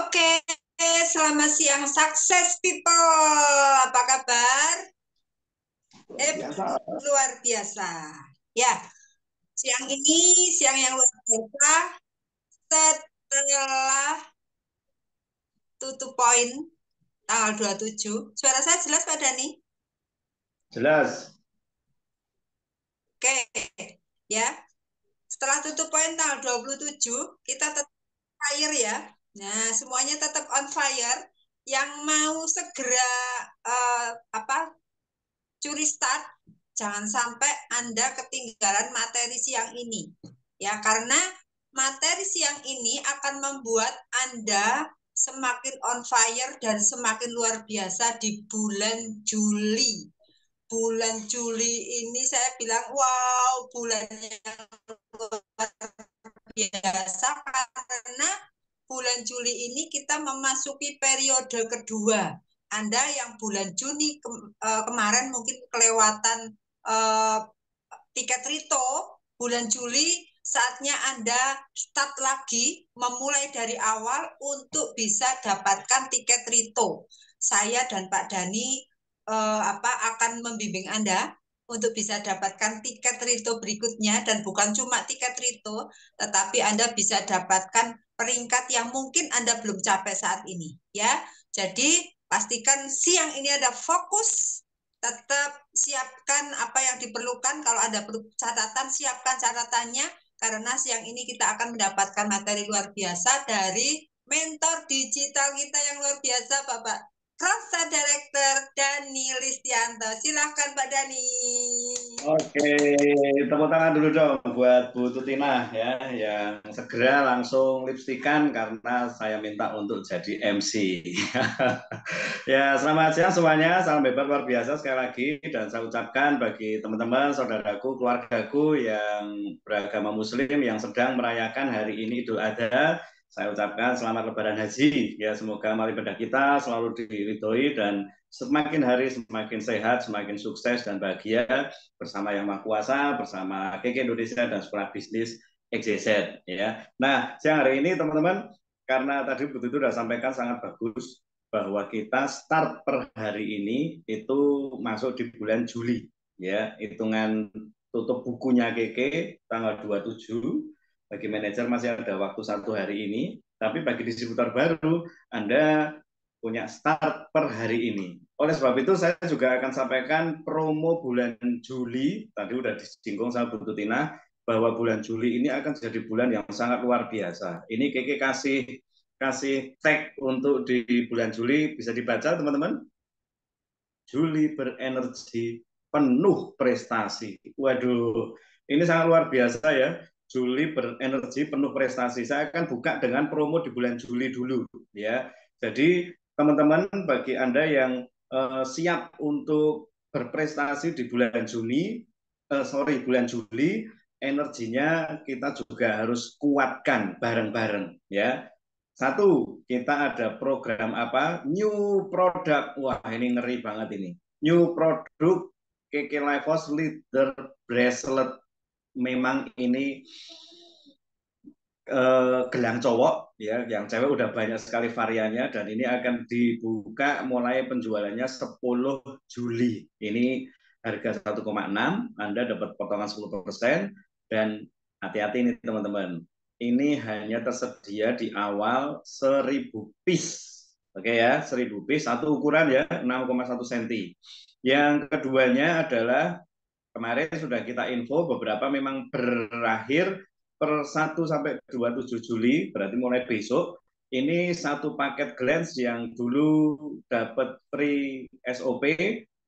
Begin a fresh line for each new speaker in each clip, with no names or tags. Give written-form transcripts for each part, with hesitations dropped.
Oke, selamat siang sukses people. Apa kabar?
Biasa.
Luar biasa. Ya, siang yang luar biasa setelah tutup poin tanggal 27. Suara saya jelas Pak Dani?
Jelas.
Oke, ya. Setelah tutup poin tanggal 27, kita tetap fire ya. Nah, semuanya tetap on fire. Yang mau segera curi start, jangan sampai Anda ketinggalan materi siang ini. Ya, karena materi siang ini akan membuat Anda semakin on fire dan semakin luar biasa di bulan Juli. Bulan Juli ini saya bilang, wow, bulan yang luar biasa karena bulan Juli ini kita memasuki periode kedua. Anda yang bulan Juni kemarin mungkin kelewatan tiket Rito, bulan Juli saatnya Anda start lagi, memulai dari awal untuk bisa dapatkan tiket Rito. Saya dan Pak Dani akan membimbing Anda untuk bisa dapatkan tiket Rito berikutnya, dan bukan cuma tiket Rito, tetapi Anda bisa dapatkan peringkat yang mungkin Anda belum capai saat ini. Ya, jadi pastikan siang ini ada fokus, tetap siapkan apa yang diperlukan. Kalau ada catatan, siapkan catatannya, karena siang ini kita akan mendapatkan materi luar biasa dari mentor digital kita yang luar biasa, Bapak Rosa Director Dani Listianto. Silahkan Pak Dani.
Oke, tepuk tangan dulu dong buat Bu Tutina ya, yang segera langsung lipstikan karena saya minta untuk jadi MC. Ya, selamat siang semuanya, salam hebat luar biasa sekali lagi, dan saya ucapkan bagi teman-teman, saudaraku, keluargaku yang beragama Muslim yang sedang merayakan hari ini Idul Adha, saya ucapkan selamat Lebaran Haji. Ya, semoga amal ibadah kita selalu diridhoi dan semakin hari semakin sehat, semakin sukses dan bahagia bersama Yang Maha Kuasa, bersama KK Indonesia dan Sekolah Bisnis XYZ. Ya. Nah, siang hari ini teman-teman, karena tadi Bu Tutu sudah sampaikan sangat bagus bahwa kita start per hari ini itu masuk di bulan Juli, ya, hitungan tutup bukunya KK tanggal 27. Bagi manajer masih ada waktu 1 hari ini, tapi bagi distributor baru Anda punya start per hari ini. Oleh sebab itu saya juga akan sampaikan promo bulan Juli. Tadi udah disinggung sama Bu Tutina bahwa bulan Juli ini akan jadi bulan yang sangat luar biasa. Ini Keke kasih tag untuk di bulan Juli, bisa dibaca teman-teman. Juli berenergi penuh prestasi. Waduh, ini sangat luar biasa ya. Juli berenergi penuh prestasi. Saya akan buka dengan promo di bulan Juli dulu ya. Jadi teman-teman, bagi Anda yang siap untuk berprestasi di bulan bulan Juli, energinya kita juga harus kuatkan bareng-bareng ya. Satu, kita ada program apa? New product. Wah, ini ngeri banget ini. New product KK Lifehouse Leader Bracelet. Memang ini gelang cowok ya, yang cewek udah banyak sekali variannya, dan ini akan dibuka mulai penjualannya 10 Juli. Ini harga 1,6, Anda dapat potongan 10%, dan hati-hati ini teman-teman. Ini hanya tersedia di awal 1000 piece. Oke ya, 1000 piece, satu ukuran ya, 6,1 cm. Yang keduanya adalah kemarin sudah kita info beberapa memang berakhir per 1 sampai 27 Juli, berarti mulai besok. Ini satu paket glance yang dulu dapat free SOP,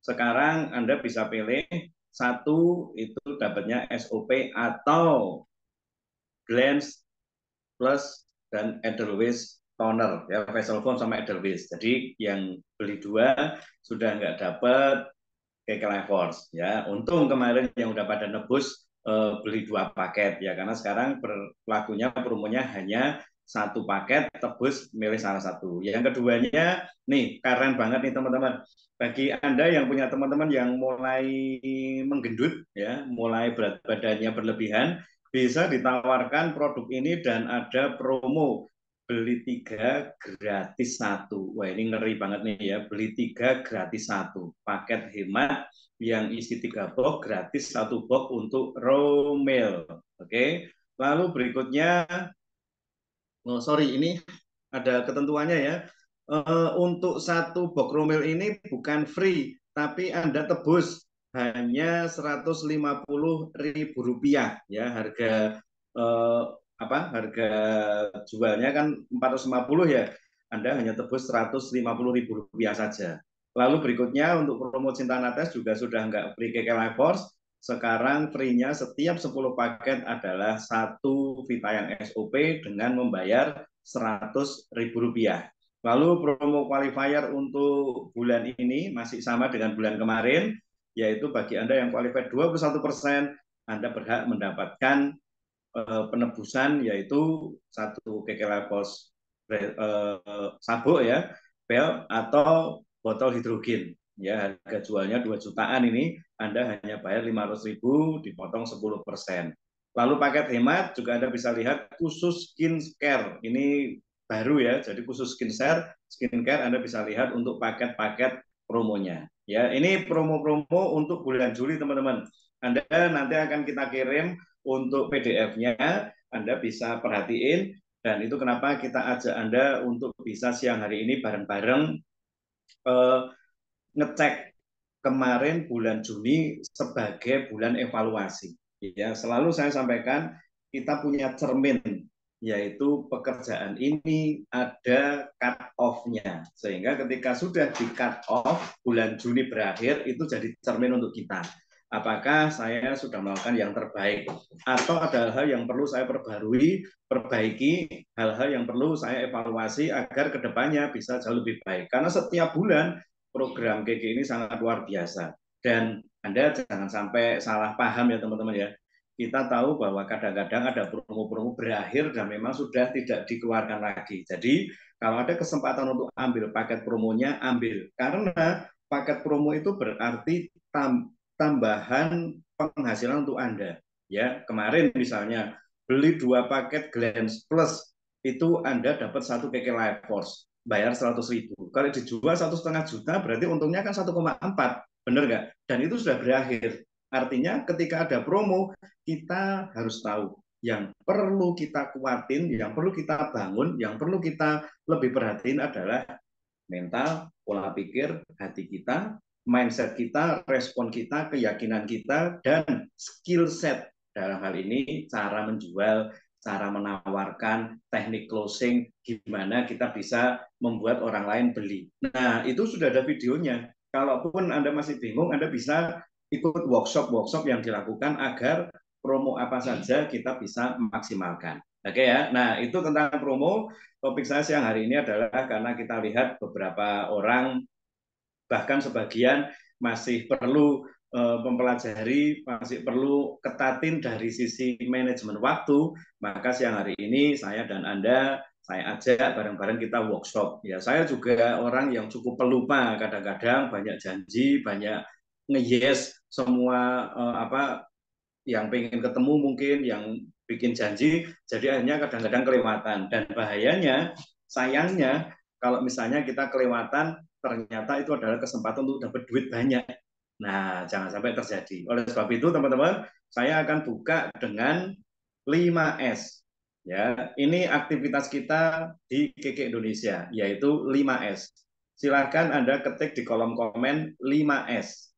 sekarang Anda bisa pilih satu itu dapatnya SOP atau glance plus dan Edelweiss toner ya, facial foam sama Edelweiss. Jadi yang beli dua sudah nggak dapat KK Life Force ya. Untung kemarin yang udah pada nebus beli 2 paket ya, karena sekarang berlakunya promonya hanya satu paket, tebus milih salah satu. Yang keduanya nih keren banget nih teman-teman. Bagi Anda yang punya teman-teman yang mulai menggendut ya, mulai berat badannya berlebihan, bisa ditawarkan produk ini dan ada promo beli 3 gratis 1. Wah, ini ngeri banget nih ya, beli 3 gratis 1. Paket hemat yang isi 3 box gratis 1 box untuk raw mail. Oke. Lalu berikutnya, oh sorry, ini ada ketentuannya ya. Untuk 1 box raw mail ini bukan free, tapi Anda tebus hanya Rp150.000 ya, harga harga jualnya kan 450 ya, Anda hanya tebus Rp150.000 saja. Lalu berikutnya untuk promo Cinta Nates juga sudah nggak free KK Life Force. Sekarang free-nya setiap 10 paket adalah 1 Vita yang SOP dengan membayar Rp100.000. Lalu promo qualifier untuk bulan ini masih sama dengan bulan kemarin, yaitu bagi Anda yang qualified 21%, Anda berhak mendapatkan penebusan yaitu 1 KK Life Force sabuk ya, bel atau botol hidrogen. Ya, harga jualnya 2 jutaan ini, Anda hanya bayar 500.000 dipotong 10%. Lalu paket hemat juga Anda bisa lihat khusus skincare. Ini baru ya, jadi khusus skincare Anda bisa lihat untuk paket-paket promonya. Ya, ini promo-promo untuk bulan Juli teman-teman. Anda nanti akan kita kirim untuk PDF-nya, Anda bisa perhatiin, dan itu kenapa kita ajak Anda untuk bisa siang hari ini bareng-bareng ngecek kemarin bulan Juni sebagai bulan evaluasi. Ya, selalu saya sampaikan kita punya cermin, yaitu pekerjaan ini ada cut off-nya. Sehingga ketika sudah di cut off, bulan Juni berakhir, itu jadi cermin untuk kita. Apakah saya sudah melakukan yang terbaik? Atau ada hal yang perlu saya perbaiki, hal-hal yang perlu saya evaluasi agar kedepannya bisa jauh lebih baik. Karena setiap bulan program KK ini sangat luar biasa. Dan Anda jangan sampai salah paham ya teman-teman ya. Kita tahu bahwa kadang-kadang ada promo-promo berakhir dan memang sudah tidak dikeluarkan lagi. Jadi kalau ada kesempatan untuk ambil paket promonya, ambil. Karena paket promo itu berarti tambahan penghasilan untuk Anda. Ya, kemarin misalnya beli 2 paket Glens Plus, itu Anda dapat 1 KK Life Force, bayar 100.000. Kalau dijual 1,5 juta, berarti untungnya kan 1,4, benar nggak? Dan itu sudah berakhir. Artinya ketika ada promo, kita harus tahu yang perlu kita kuatin, yang perlu kita bangun, yang perlu kita lebih perhatiin adalah mental, pola pikir, hati kita, mindset kita, respon kita, keyakinan kita, dan skill set. Dalam hal ini cara menjual, cara menawarkan, teknik closing, gimana kita bisa membuat orang lain beli. Nah, itu sudah ada videonya. Kalaupun Anda masih bingung, Anda bisa ikut workshop-workshop yang dilakukan agar promo apa saja kita bisa maksimalkan. Oke ya, nah itu tentang promo. Topik saya siang hari ini adalah karena kita lihat beberapa orang, bahkan sebagian masih perlu mempelajari, masih perlu ketatin dari sisi manajemen waktu, maka siang hari ini saya dan Anda, saya ajak bareng-bareng kita workshop. Ya, saya juga orang yang cukup pelupa, kadang-kadang banyak janji, banyak nge-yes semua yang pengen ketemu mungkin, yang bikin janji, jadi akhirnya kadang-kadang kelewatan. Dan bahayanya, sayangnya, kalau misalnya kita kelewatan, ternyata itu adalah kesempatan untuk dapat duit banyak. Nah, jangan sampai terjadi. Oleh sebab itu, teman-teman, saya akan buka dengan 5S. Ya, ini aktivitas kita di KK Indonesia, yaitu 5S. Silakan Anda ketik di kolom komen 5S.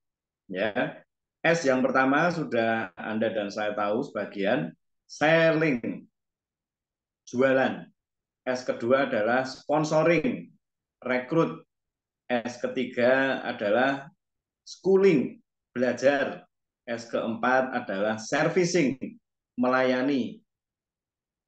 Ya, S yang pertama sudah Anda dan saya tahu sebagian, selling, jualan. S kedua adalah sponsoring, rekrut. S ketiga adalah schooling, belajar. S keempat adalah servicing, melayani.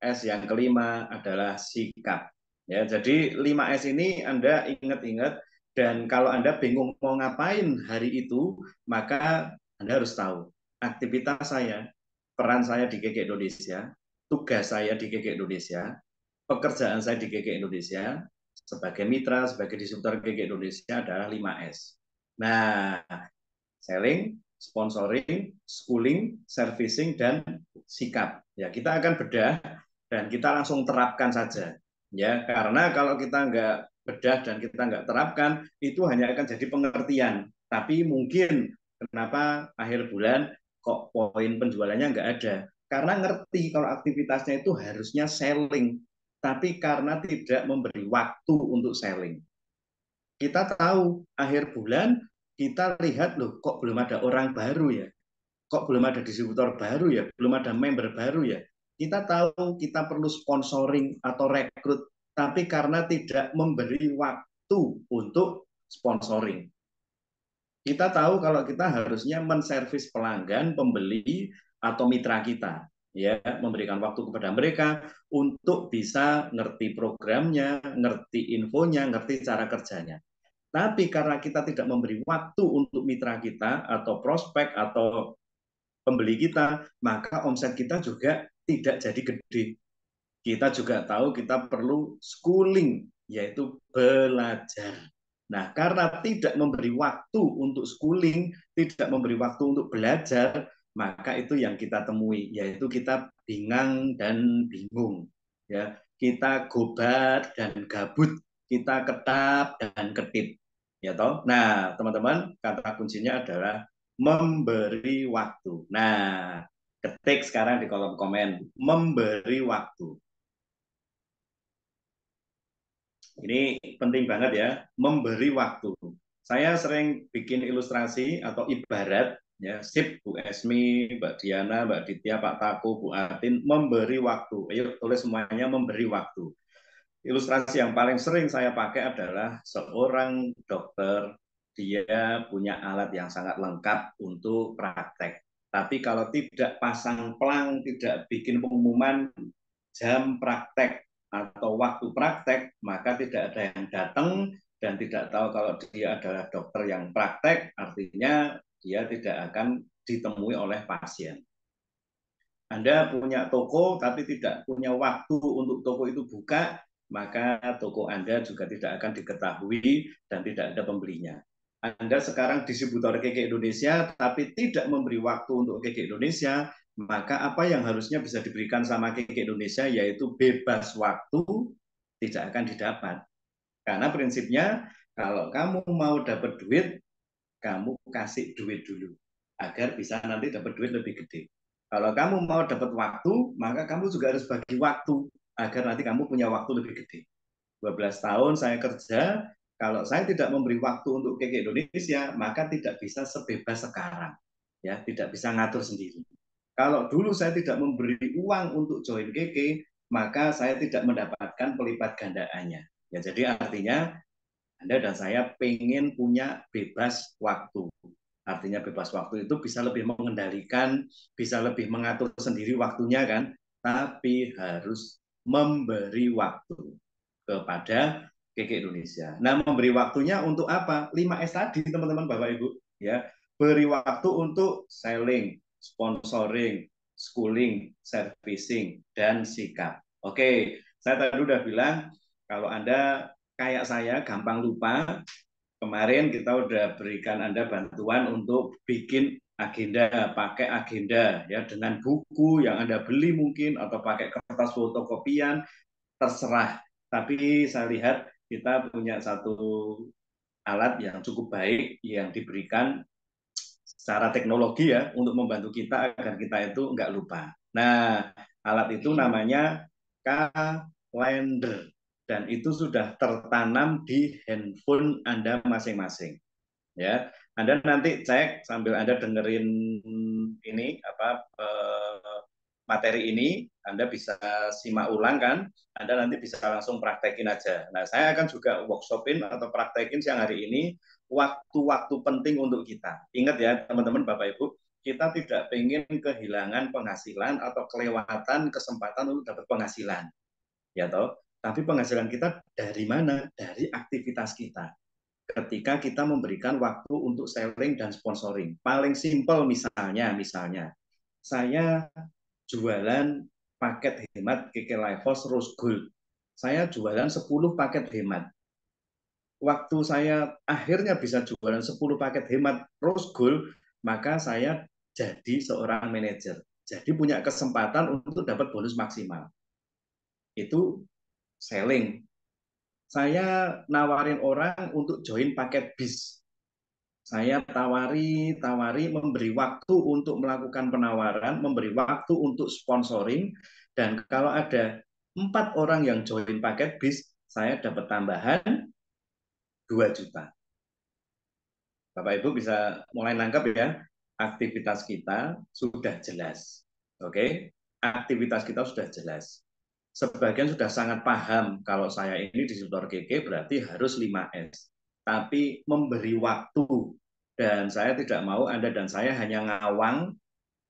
S yang kelima adalah sikap. Ya, jadi 5S ini Anda ingat-ingat, dan kalau Anda bingung mau ngapain hari itu, maka Anda harus tahu aktivitas saya, peran saya di KK Indonesia, tugas saya di KK Indonesia, pekerjaan saya di KK Indonesia sebagai mitra, sebagai distributor KK Indonesia adalah 5S. Nah, selling, sponsoring, schooling, servicing, dan sikap. Ya, kita akan bedah dan kita langsung terapkan saja. Ya, karena kalau kita nggak bedah dan kita nggak terapkan, itu hanya akan jadi pengertian. Tapi mungkin kenapa akhir bulan kok poin penjualannya nggak ada? Karena ngerti kalau aktivitasnya itu harusnya selling, tapi karena tidak memberi waktu untuk selling. Kita tahu akhir bulan kita lihat loh kok belum ada orang baru ya, kok belum ada distributor baru ya, belum ada member baru ya. Kita tahu kita perlu sponsoring atau rekrut, tapi karena tidak memberi waktu untuk sponsoring. Kita tahu kalau kita harusnya menservis pelanggan, pembeli, atau mitra kita, ya, memberikan waktu kepada mereka untuk bisa ngerti programnya, ngerti infonya, ngerti cara kerjanya. Tapi karena kita tidak memberi waktu untuk mitra kita atau prospek atau pembeli kita, maka omset kita juga tidak jadi gede. Kita juga tahu kita perlu schooling, yaitu belajar. Nah, karena tidak memberi waktu untuk schooling, tidak memberi waktu untuk belajar, maka itu yang kita temui, yaitu kita bingung dan bingung. Ya, kita gobat dan gabut, kita ketap dan ketip. Ya toh. Nah, teman-teman, kata kuncinya adalah memberi waktu. Nah, ketik sekarang di kolom komen, memberi waktu. Ini penting banget ya, memberi waktu. Saya sering bikin ilustrasi atau ibarat, ya, sip Bu Esmi, Mbak Diana, Mbak Ditya, Pak Taku, Bu Atin, memberi waktu. Ayo tulis semuanya memberi waktu. Ilustrasi yang paling sering saya pakai adalah seorang dokter, dia punya alat yang sangat lengkap untuk praktek. Tapi kalau tidak pasang pelang, tidak bikin pengumuman jam praktek atau waktu praktek, maka tidak ada yang datang dan tidak tahu kalau dia adalah dokter yang praktek, artinya dia tidak akan ditemui oleh pasien. Anda punya toko tapi tidak punya waktu untuk toko itu buka, maka toko Anda juga tidak akan diketahui dan tidak ada pembelinya. Anda sekarang distributor Keke Indonesia tapi tidak memberi waktu untuk Keke Indonesia, maka apa yang harusnya bisa diberikan sama Keke Indonesia yaitu bebas waktu tidak akan didapat. Karena prinsipnya kalau kamu mau dapat duit, kamu kasih duit dulu agar bisa nanti dapat duit lebih gede. Kalau kamu mau dapat waktu, maka kamu juga harus bagi waktu agar nanti kamu punya waktu lebih gede. 12 tahun saya kerja, kalau saya tidak memberi waktu untuk Keke Indonesia, maka tidak bisa sebebas sekarang. Ya, tidak bisa ngatur sendiri. Kalau dulu saya tidak memberi uang untuk join Keke, maka saya tidak mendapatkan pelipat gandaannya. Ya, jadi artinya anda dan saya pengen punya bebas waktu. Artinya bebas waktu itu bisa lebih mengendalikan, bisa lebih mengatur sendiri waktunya kan, tapi harus memberi waktu kepada Keke Indonesia. Nah, memberi waktunya untuk apa? 5S tadi, teman-teman, Bapak Ibu. Ya, beri waktu untuk selling, sponsoring, schooling, servicing, dan sikap. Oke, saya tadi udah bilang, kalau Anda kayak saya gampang lupa, kemarin kita udah berikan Anda bantuan untuk bikin agenda, pakai agenda ya dengan buku yang Anda beli mungkin atau pakai kertas fotokopian, terserah. Tapi saya lihat kita punya satu alat yang cukup baik yang diberikan secara teknologi ya untuk membantu kita agar kita itu nggak lupa. Nah, alat itu namanya Calendar dan itu sudah tertanam di handphone Anda masing-masing. Ya, Anda nanti cek sambil Anda dengerin ini apa materi ini, Anda bisa simak ulang kan, Anda nanti bisa langsung praktekin aja. Nah, saya akan juga workshopin atau praktekin siang hari ini waktu-waktu penting untuk kita. Ingat ya, teman-teman, Bapak Ibu, kita tidak pengen kehilangan penghasilan atau kelewatan kesempatan untuk dapat penghasilan. Ya toh, tapi penghasilan kita dari mana? Dari aktivitas kita ketika kita memberikan waktu untuk selling dan sponsoring. Paling simpel misalnya, saya jualan paket hemat Keke Lifehouse Rose Gold. Saya jualan 10 paket hemat. Waktu saya akhirnya bisa jualan 10 paket hemat Rose Gold, maka saya jadi seorang manajer. Jadi punya kesempatan untuk dapat bonus maksimal. Itu selling. Saya nawarin orang untuk join paket bis. Saya tawari, memberi waktu untuk melakukan penawaran, memberi waktu untuk sponsoring, dan kalau ada 4 orang yang join paket bis, saya dapat tambahan 2 juta. Bapak Ibu bisa mulai nangkep ya, aktivitas kita sudah jelas. Oke, aktivitas kita sudah jelas. Sebagian sudah sangat paham kalau saya ini di sektor KK berarti harus 5S. Tapi memberi waktu, dan saya tidak mau Anda dan saya hanya ngawang,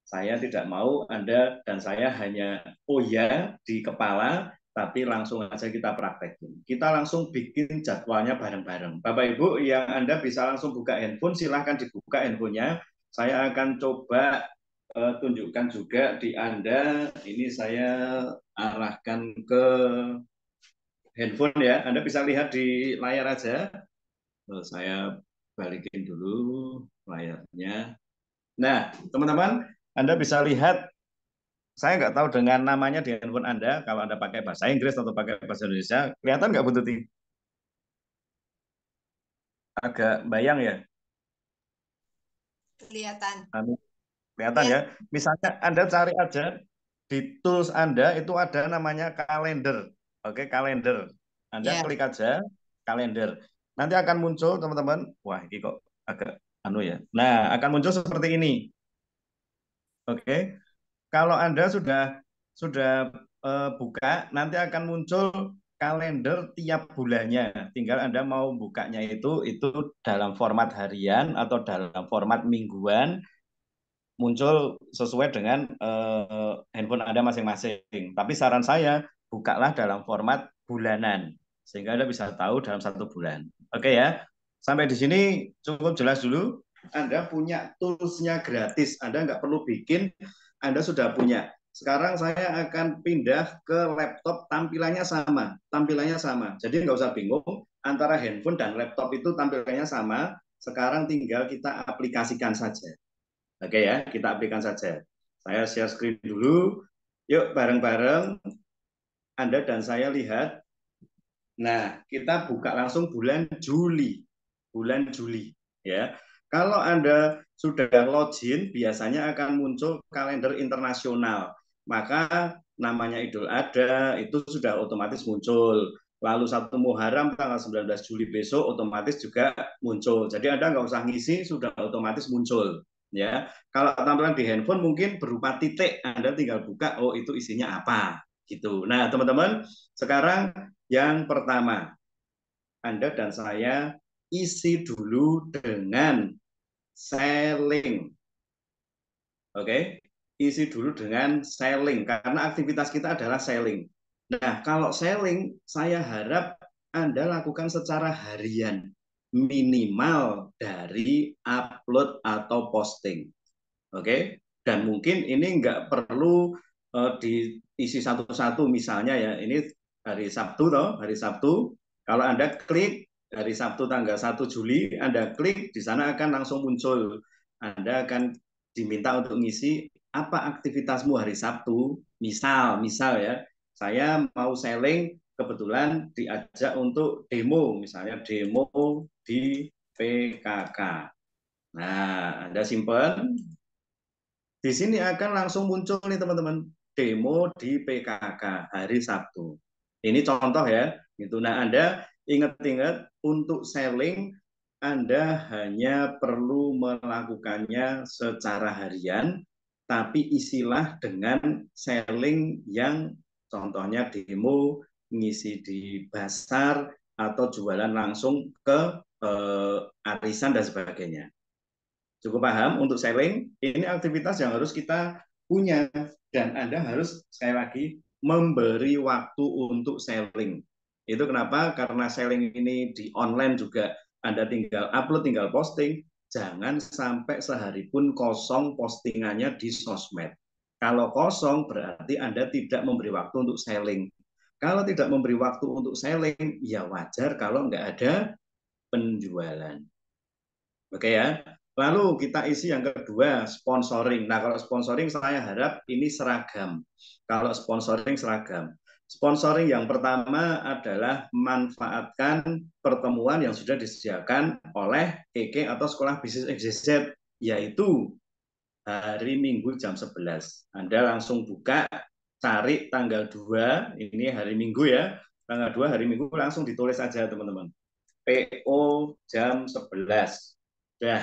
saya tidak mau Anda dan saya hanya oh ya di kepala, tapi langsung aja kita praktekin. Kita langsung bikin jadwalnya bareng-bareng. Bapak Ibu yang Anda bisa langsung buka handphone, silahkan dibuka handphonenya. Saya akan coba tunjukkan juga di Anda. Ini saya arahkan ke handphone ya. Anda bisa lihat di layar aja. Saya balikin dulu layarnya. Nah, teman-teman, Anda bisa lihat, saya nggak tahu dengan namanya di handphone Anda, kalau Anda pakai bahasa Inggris atau pakai bahasa Indonesia, kelihatan nggak Bu Tuti? Agak bayang ya?
Kelihatan.
Kelihatan ya? Misalnya Anda cari aja, di tools Anda itu ada namanya kalender. Oke, kalender. Anda
Ya.
klik aja, kalender. Nanti akan muncul, teman-teman, wah ini kok agak anu ya. Nah, akan muncul seperti ini. Oke. Kalau Anda sudah buka, nanti akan muncul kalender tiap bulannya. Tinggal Anda mau bukanya itu dalam format harian atau dalam format mingguan, muncul sesuai dengan handphone Anda masing-masing. Tapi saran saya, bukalah dalam format bulanan, sehingga Anda bisa tahu dalam 1 bulan. Oke ya, sampai di sini cukup jelas dulu. Anda punya tools-nya gratis, Anda nggak perlu bikin, Anda sudah punya. Sekarang saya akan pindah ke laptop, tampilannya sama. Tampilannya sama, jadi nggak usah bingung, antara handphone dan laptop itu tampilannya sama. Sekarang tinggal kita aplikasikan saja. Oke ya, kita aplikasikan saja. Saya share screen dulu. Yuk bareng-bareng Anda dan saya lihat. Nah, kita buka langsung bulan Juli. Bulan Juli ya. Kalau Anda sudah login, biasanya akan muncul kalender internasional. Maka namanya Idul Adha itu sudah otomatis muncul. Lalu 1 Muharram tanggal 19 Juli besok otomatis juga muncul. Jadi Anda nggak usah ngisi, sudah otomatis muncul. Ya, kalau tampilan di handphone mungkin berupa titik, Anda tinggal buka, oh itu isinya apa, gitu. Nah, teman-teman, sekarang yang pertama, Anda dan saya isi dulu dengan selling. Oke, isi dulu dengan selling karena aktivitas kita adalah selling. Nah, kalau selling saya harap Anda lakukan secara harian, minimal dari upload atau posting. Oke, dan mungkin ini nggak perlu diisi satu-satu, misalnya ya, ini hari Sabtu toh, hari Sabtu. Kalau Anda klik hari Sabtu tanggal 1 Juli, Anda klik di sana akan langsung muncul. Anda akan diminta untuk ngisi apa aktivitasmu hari Sabtu. Misal ya, saya mau selling, kebetulan diajak untuk demo, misalnya demo di PKK. Nah, Anda simpan. Di sini akan langsung muncul nih teman-teman, demo di PKK hari Sabtu. Ini contoh ya. Gitu. Nah, Anda ingat-ingat untuk selling Anda hanya perlu melakukannya secara harian, tapi isilah dengan selling yang contohnya demo, ngisi di pasar, atau jualan langsung ke arisan dan sebagainya. Cukup paham untuk selling? Ini aktivitas yang harus kita punya, dan Anda harus sekali lagi memberi waktu untuk selling. Itu kenapa? Karena selling ini di online juga, Anda tinggal upload, tinggal posting, jangan sampai sehari pun kosong postingannya di sosmed. Kalau kosong berarti Anda tidak memberi waktu untuk selling. Kalau tidak memberi waktu untuk selling, ya wajar kalau nggak ada penjualan. Oke ya. Lalu kita isi yang kedua, sponsoring. Nah, kalau sponsoring saya harap ini seragam. Kalau sponsoring seragam. Sponsoring yang pertama adalah manfaatkan pertemuan yang sudah disediakan oleh KK atau Sekolah Bisnis XYZ, yaitu hari Minggu jam 11. Anda langsung buka, cari tanggal 2, ini hari Minggu ya, tanggal 2 hari Minggu langsung ditulis aja teman-teman. PO jam 11. Dah.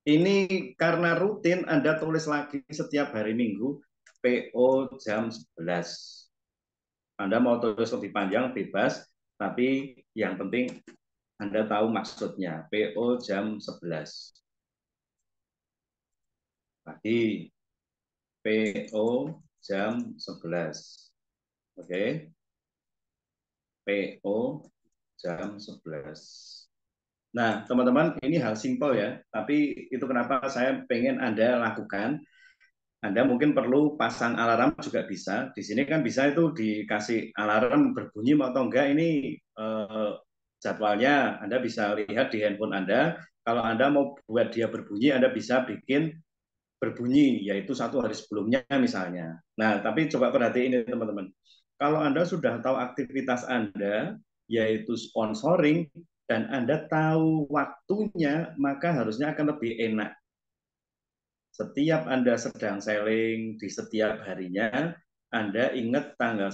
Ini karena rutin Anda tulis lagi setiap hari Minggu, PO jam 11. Anda mau tulis lebih panjang, bebas, tapi yang penting Anda tahu maksudnya, PO jam 11. Lagi, PO jam 11. Oke, PO jam 11. Nah, teman-teman, ini hal simpel ya, tapi itu kenapa saya pengen Anda lakukan. Anda mungkin perlu pasang alarm juga bisa. Di sini kan bisa itu dikasih alarm berbunyi atau enggak, ini jadwalnya Anda bisa lihat di handphone Anda. Kalau Anda mau buat dia berbunyi, Anda bisa bikin berbunyi, yaitu 1 hari sebelumnya misalnya. Nah, tapi coba perhatiin ini teman-teman. Kalau Anda sudah tahu aktivitas Anda, yaitu sponsoring, dan Anda tahu waktunya, maka harusnya akan lebih enak. Setiap Anda sedang selling di setiap harinya, Anda ingat tanggal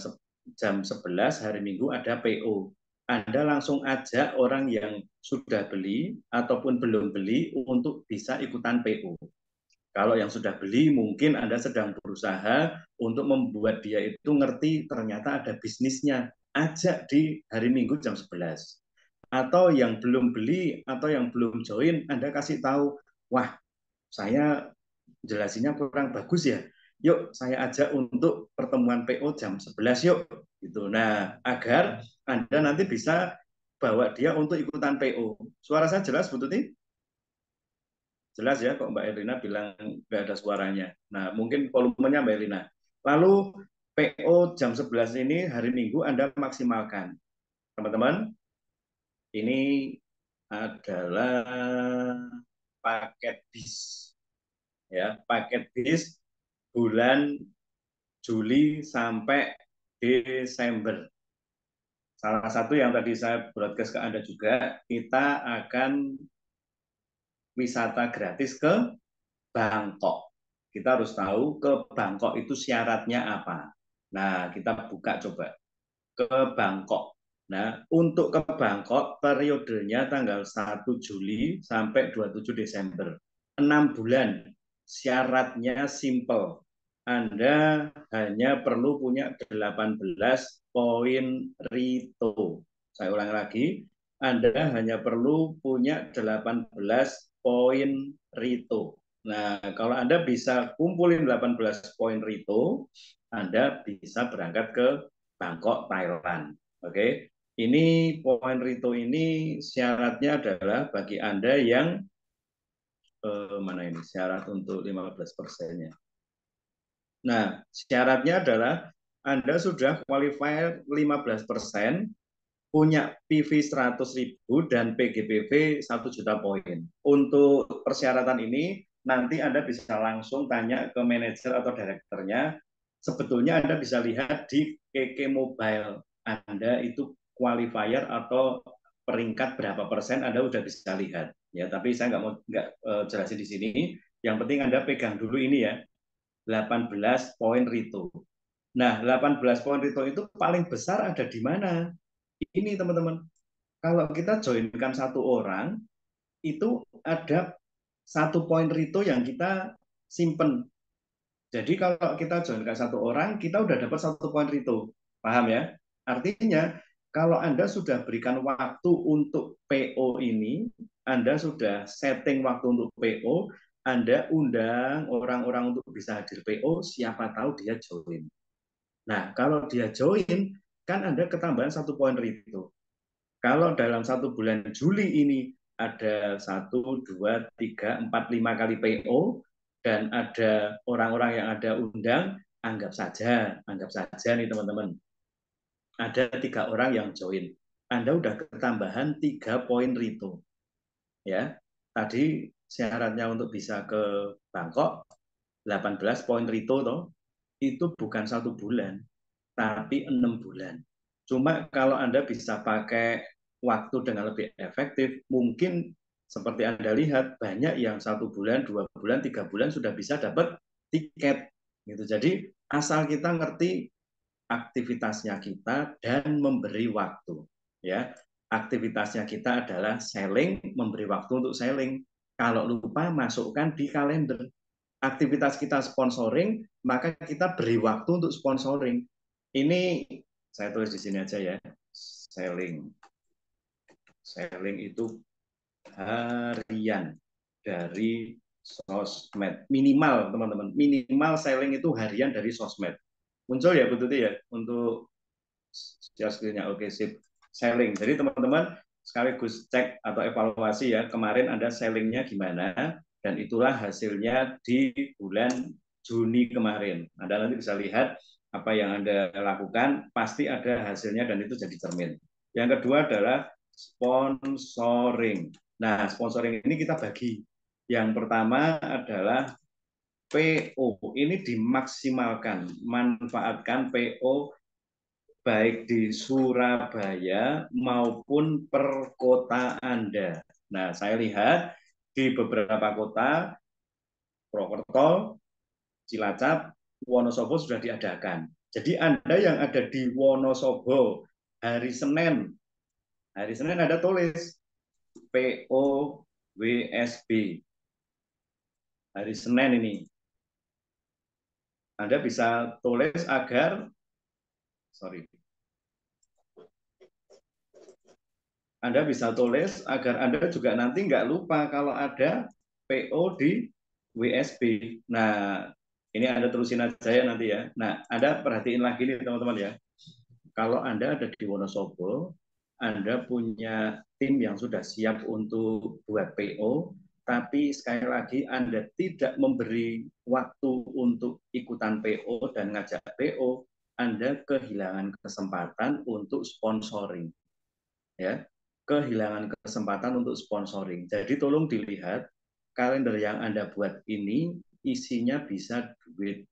jam 11 hari Minggu ada PO. Anda langsung ajak orang yang sudah beli ataupun belum beli untuk bisa ikutan PO. Kalau yang sudah beli, mungkin Anda sedang berusaha untuk membuat dia itu ngerti ternyata ada bisnisnya. Ajak di hari Minggu jam 11. Atau yang belum beli atau yang belum join, Anda kasih tahu, wah, saya jelasinnya kurang bagus ya. Yuk saya ajak untuk pertemuan PO jam 11 yuk. Gitu. Nah, agar Anda nanti bisa bawa dia untuk ikutan PO. Suara saya jelas, Bu Tuti? Jelas ya, kok Mbak Erlina bilang nggak ada suaranya. Nah, mungkin volumenya Mbak Erlina. Lalu PO jam 11 ini hari Minggu Anda maksimalkan. Teman-teman, ini adalah paket bis. Ya, paket bis bulan Juli sampai Desember. Salah satu yang tadi saya broadcast ke Anda juga, kita akan wisata gratis ke Bangkok. Kita harus tahu ke Bangkok itu syaratnya apa. Nah, kita buka coba ke Bangkok. Nah, untuk ke Bangkok periodenya tanggal 1 Juli sampai 27 Desember. 6 bulan. Syaratnya simple. Anda hanya perlu punya 18 poin Rito. Saya ulang lagi, Anda hanya perlu punya 18 poin Rito. Nah, kalau Anda bisa kumpulin 18 poin Rito, Anda bisa berangkat ke Bangkok, Thailand. Oke, ini poin Rito ini syaratnya adalah bagi Anda yang mana ini syarat untuk 15%-nya. Nah, syaratnya adalah Anda sudah qualifier 15%, punya PV 100.000 dan PGBV 1 juta poin. Untuk persyaratan ini, nanti Anda bisa langsung tanya ke manajer atau direkturnya. Sebetulnya Anda bisa lihat di KK Mobile. Anda itu qualifier atau peringkat berapa persen Anda udah bisa lihat. Ya, tapi saya nggak jelasin di sini. Yang penting Anda pegang dulu ini ya, 18 poin Rito. Nah, 18 poin Rito itu paling besar ada di mana? Ini teman-teman, kalau kita joinkan satu orang, itu ada 1 poin Rito yang kita simpen. Jadi kalau kita joinkan satu orang, kita udah dapat 1 poin Rito. Paham ya? Artinya, kalau Anda sudah berikan waktu untuk PO ini, Anda sudah setting waktu untuk PO, Anda undang orang-orang untuk bisa hadir PO, siapa tahu dia join. Nah, kalau dia join, kan Anda ketambahan 1 poin Rito. Kalau dalam 1 bulan Juli ini ada 1, 2, 3, 4, 5 kali PO dan ada orang-orang yang ada undang, anggap saja nih teman-teman, ada 3 orang yang join. Anda udah ketambahan 3 poin Rito. Ya, tadi syaratnya untuk bisa ke Bangkok 18 poin Rito toh, itu bukan 1 bulan, tapi 6 bulan. Cuma kalau Anda bisa pakai waktu dengan lebih efektif, mungkin seperti Anda lihat, banyak yang 1 bulan, 2 bulan, 3 bulan sudah bisa dapat tiket. Gitu. Jadi asal kita ngerti aktivitasnya kita dan memberi waktu. Ya, aktivitasnya kita adalah selling, memberi waktu untuk selling. Kalau lupa, masukkan di kalender. Aktivitas kita sponsoring, maka kita beri waktu untuk sponsoring. Ini saya tulis di sini aja ya. Selling. Selling itu harian dari sosmed. Minimal, teman-teman. Minimal selling itu harian dari sosmed. Muncul ya, Bu Tuti ya, untuk share screen-nya. Oke, sip. Selling. Jadi teman-teman sekaligus cek atau evaluasi ya, kemarin Anda sellingnya gimana, dan itulah hasilnya di bulan Juni kemarin. Anda nanti bisa lihat apa yang Anda lakukan, pasti ada hasilnya dan itu jadi cermin. Yang kedua adalah sponsoring. Nah, sponsoring ini kita bagi. Yang pertama adalah PO. Ini dimaksimalkan, manfaatkan PO baik di Surabaya maupun per kota Anda. Nah, saya lihat di beberapa kota, Purwokerto, Cilacap, Wonosobo sudah diadakan. Jadi Anda yang ada di Wonosobo, hari Senin ada tulis PO WSB. Hari Senin ini. Anda bisa tulis agar, Anda bisa tulis agar Anda juga nanti nggak lupa kalau ada PO di WSB. Nah, ini Anda terusin aja ya nanti ya. Nah, Anda perhatiin lagi nih teman-teman ya. Kalau Anda ada di Wonosobo, Anda punya tim yang sudah siap untuk buat PO, tapi sekali lagi Anda tidak memberi waktu untuk ikutan PO dan ngajak PO, Anda kehilangan kesempatan untuk sponsoring. Ya, kehilangan kesempatan untuk sponsoring. Jadi tolong dilihat kalender yang Anda buat ini isinya bisa duit,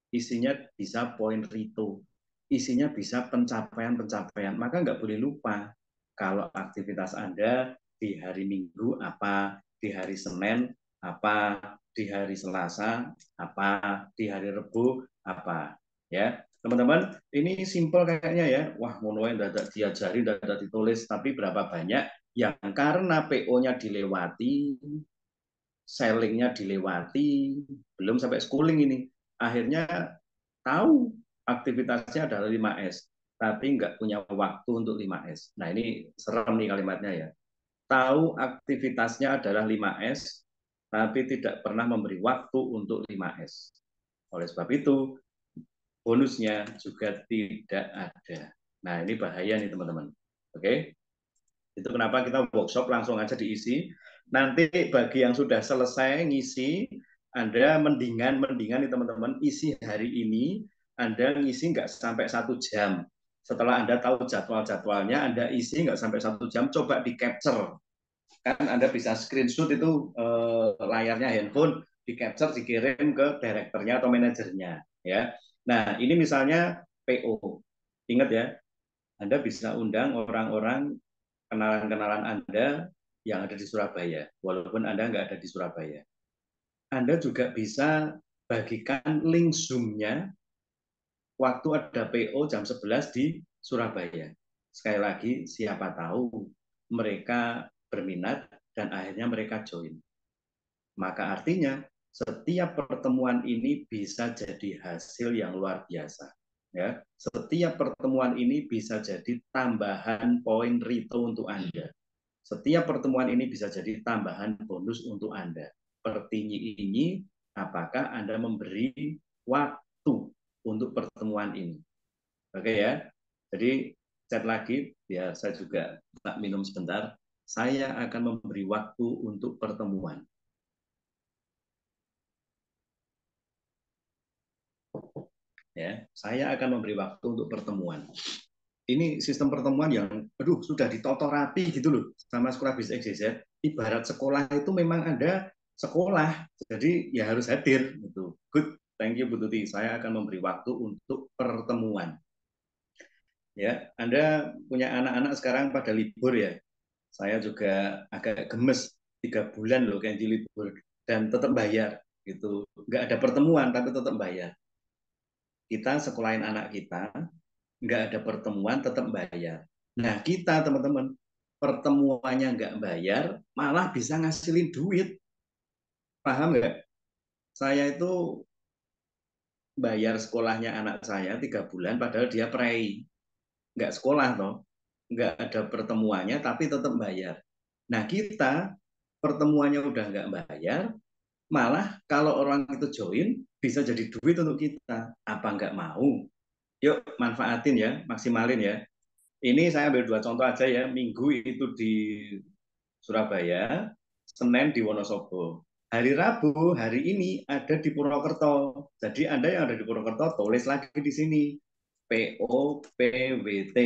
isinya bisa poin rito, isinya bisa pencapaian-pencapaian. Maka nggak boleh lupa kalau aktivitas Anda di hari Minggu apa, di hari Senin apa, di hari Selasa apa, di hari Rabu apa. Ya, teman-teman, ini simpel kayaknya ya. Wah, mono yang tidak diajari, tidak ditulis, tapi berapa banyak yang karena PO-nya dilewati, sellingnya dilewati, belum sampai schooling ini. Akhirnya tahu aktivitasnya adalah 5S, tapi nggak punya waktu untuk 5S. Nah, ini serem nih kalimatnya ya. Tahu aktivitasnya adalah 5S, tapi tidak pernah memberi waktu untuk 5S. Oleh sebab itu, bonusnya juga tidak ada. Nah, ini bahaya nih teman-teman. Oke? Itu kenapa kita workshop langsung aja diisi. Nanti bagi yang sudah selesai ngisi, Anda mendingan nih teman-teman, isi hari ini, Anda ngisi nggak sampai 1 jam. Setelah Anda tahu jadwal-jadwalnya, Anda isi nggak sampai 1 jam, coba di-capture. Kan Anda bisa screenshot itu layarnya handphone, di-capture, dikirim ke direkturnya atau manajernya. Ya. Nah, ini misalnya PO. Ingat ya, Anda bisa undang orang-orang kenalan-kenalan Anda yang ada di Surabaya, walaupun Anda nggak ada di Surabaya. Anda juga bisa bagikan link Zoom-nya waktu ada PO jam 11 di Surabaya. Sekali lagi, siapa tahu mereka berminat dan akhirnya mereka join. Maka artinya, setiap pertemuan ini bisa jadi hasil yang luar biasa. Ya, setiap pertemuan ini bisa jadi tambahan poin rito untuk Anda. Setiap pertemuan ini bisa jadi tambahan bonus untuk Anda. Seperti ini, apakah Anda memberi waktu untuk pertemuan ini? Oke ya. Jadi chat lagi, ya saya juga tak minum sebentar. Saya akan memberi waktu untuk pertemuan. Ya, saya akan memberi waktu untuk pertemuan. Ini sistem pertemuan yang, aduh, sudah ditoto rapi gitu loh sama sekolah bisnis XYZ. Ibarat sekolah itu memang Anda sekolah, jadi ya harus hadir gitu. Good, thank you Bu Tuti. Saya akan memberi waktu untuk pertemuan. Ya, Anda punya anak-anak sekarang pada libur ya. Saya juga agak gemes 3 bulan loh kayak di libur dan tetap bayar gitu. Nggak ada pertemuan tapi tetap bayar. Kita sekolahin anak kita, nggak ada pertemuan tetap bayar. Nah kita teman-teman pertemuannya nggak bayar malah bisa ngasilin duit. Paham nggak? Saya itu bayar sekolahnya anak saya 3 bulan padahal dia prei. Nggak sekolah toh. Nggak ada pertemuannya tapi tetap bayar. Nah kita pertemuannya udah nggak bayar, malah kalau orang itu join bisa jadi duit untuk kita. Apa nggak mau? Yuk manfaatin ya, maksimalin ya. Ini saya ambil 2 contoh aja ya. Minggu itu di Surabaya, Senin di Wonosobo. Hari Rabu, hari ini ada di Purwokerto. Jadi Anda yang ada di Purwokerto, tulis lagi di sini. POPWT.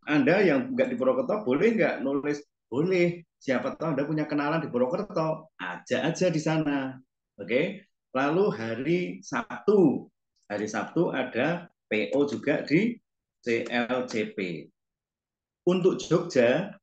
Anda yang nggak di Purwokerto, boleh nggak nulis? Boleh. Siapa tahu Anda punya kenalan di Purwokerto. Ajak aja di sana. Oke. Lalu hari Sabtu ada PO juga di CLCP. Untuk Jogja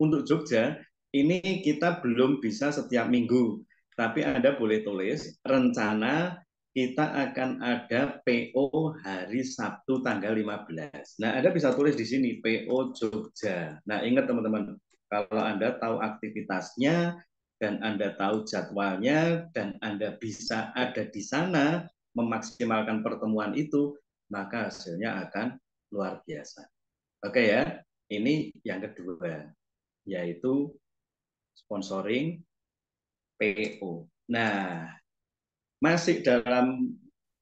ini kita belum bisa setiap minggu, tapi Anda boleh tulis rencana kita akan ada PO hari Sabtu tanggal 15. Nah, Anda bisa tulis di sini PO Jogja. Nah, ingat teman-teman, kalau Anda tahu aktivitasnya dan Anda tahu jadwalnya dan Anda bisa ada di sana memaksimalkan pertemuan itu, maka hasilnya akan luar biasa. Oke ya. Ini yang kedua, yaitu sponsoring PO. Nah, masih dalam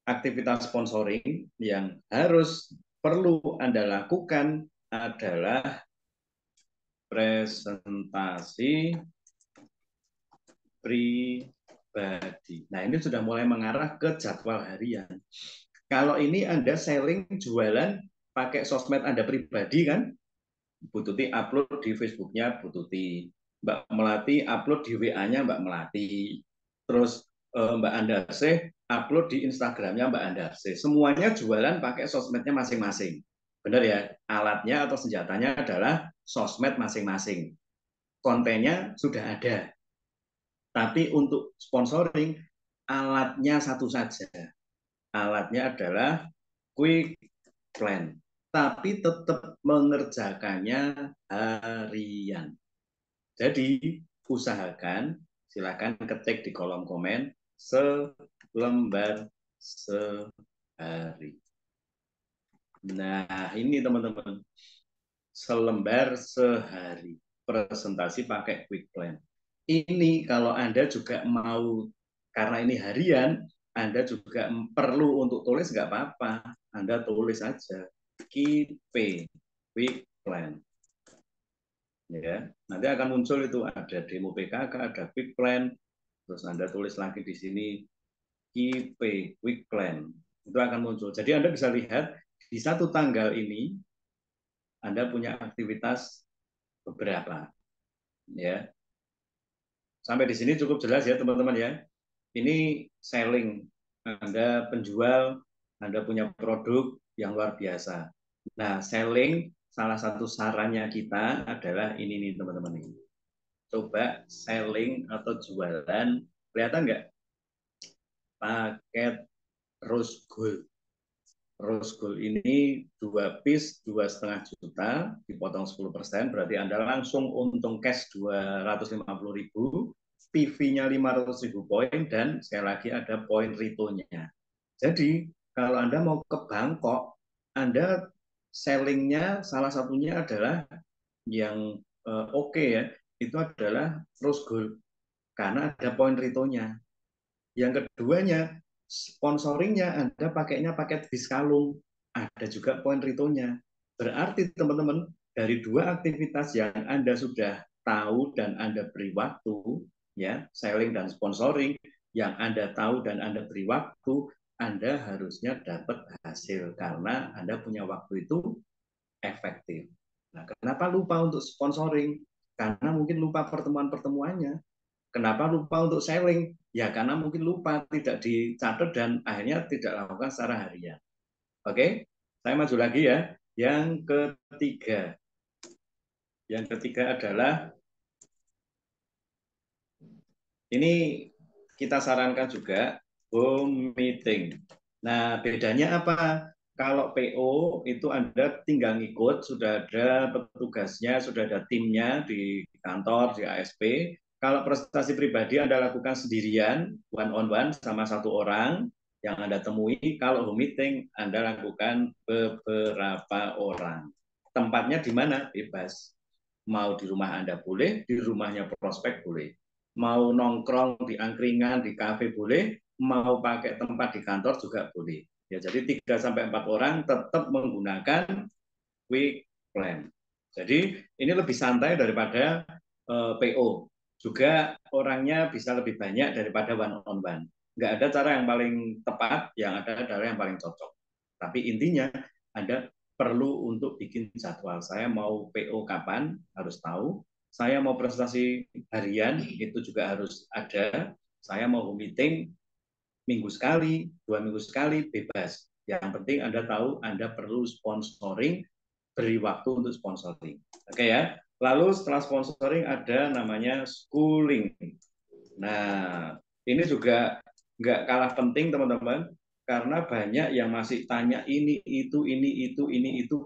aktivitas sponsoring yang harus perlu Anda lakukan adalah presentasi pribadi. Nah, ini sudah mulai mengarah ke jadwal harian. Kalau ini Anda selling jualan pakai sosmed Anda pribadi kan, Bu Tuti upload di Facebooknya Bu Tuti, Mbak Melati upload di WA-nya Mbak Melati, terus Mbak Andarse upload di Instagramnya Mbak Andarse. Semuanya jualan pakai sosmednya masing-masing. Benar ya? Alatnya atau senjatanya adalah sosmed masing-masing. Kontennya sudah ada. Tapi untuk sponsoring, alatnya satu saja. Alatnya adalah quick plan. Tapi tetap mengerjakannya harian. Jadi usahakan, silakan ketik di kolom komen selembar sehari. Nah ini teman-teman, selembar sehari presentasi pakai quick plan. Ini kalau Anda juga mau, karena ini harian, Anda juga perlu untuk tulis nggak apa-apa. Anda tulis aja KIP, quick plan. Ya, nanti akan muncul itu ada demo PKK, ada quick plan, terus Anda tulis lagi di sini KIP, quick plan. Itu akan muncul. Jadi Anda bisa lihat di satu tanggal ini Anda punya aktivitas beberapa. Ya, sampai di sini cukup jelas ya teman-teman ya. Ini selling, Anda penjual, Anda punya produk yang luar biasa. Nah, selling salah satu sarannya kita adalah ini nih teman-teman. Coba selling atau jualan, kelihatan nggak? Paket rose gold. Rose gold ini 2 piece 2,5 juta, dipotong 10%, berarti Anda langsung untung cash 250.000, PV-nya 500.000 poin, dan sekali lagi ada poin retonya. Jadi kalau Anda mau ke Bangkok, Anda sellingnya salah satunya adalah yang oke ya, itu adalah rose gold karena ada poin retonya. Yang keduanya, sponsoringnya Anda pakainya paket bis kalung, ada juga poin retonya. Berarti teman-teman, dari dua aktivitas yang Anda sudah tahu dan Anda beri waktu, ya, selling dan sponsoring, yang Anda tahu dan Anda beri waktu, Anda harusnya dapat hasil karena Anda punya waktu itu efektif. Nah, kenapa lupa untuk sponsoring? Karena mungkin lupa pertemuan-pertemuannya. Kenapa lupa untuk selling? Ya karena mungkin lupa, tidak dicatat dan akhirnya tidak lakukan secara harian. Oke, saya maju lagi ya. Yang ketiga adalah ini kita sarankan juga home meeting. Nah, bedanya apa? Kalau PO itu Anda tinggal ngikut, sudah ada petugasnya, sudah ada timnya di kantor, di ASP. Kalau presentasi pribadi Anda lakukan sendirian, one on one sama satu orang yang Anda temui. Kalau home meeting Anda lakukan beberapa orang. Tempatnya di mana? Bebas. Mau di rumah Anda boleh, di rumahnya prospek boleh. Mau nongkrong di angkringan, di kafe boleh, mau pakai tempat di kantor juga boleh. Ya, jadi 3 sampai 4 orang tetap menggunakan quick plan. Jadi ini lebih santai daripada PO. Juga orangnya bisa lebih banyak daripada one on one. Nggak ada cara yang paling tepat, yang ada cara yang paling cocok. Tapi intinya Anda perlu untuk bikin jadwal. Saya mau PO kapan, harus tahu. Saya mau presentasi harian, itu juga harus ada. Saya mau meeting minggu sekali, 2 minggu sekali, bebas. Yang penting Anda tahu Anda perlu sponsoring, beri waktu untuk sponsoring. Oke ya. Lalu setelah sponsoring ada namanya schooling. Nah, ini juga nggak kalah penting teman-teman, karena banyak yang masih tanya ini itu,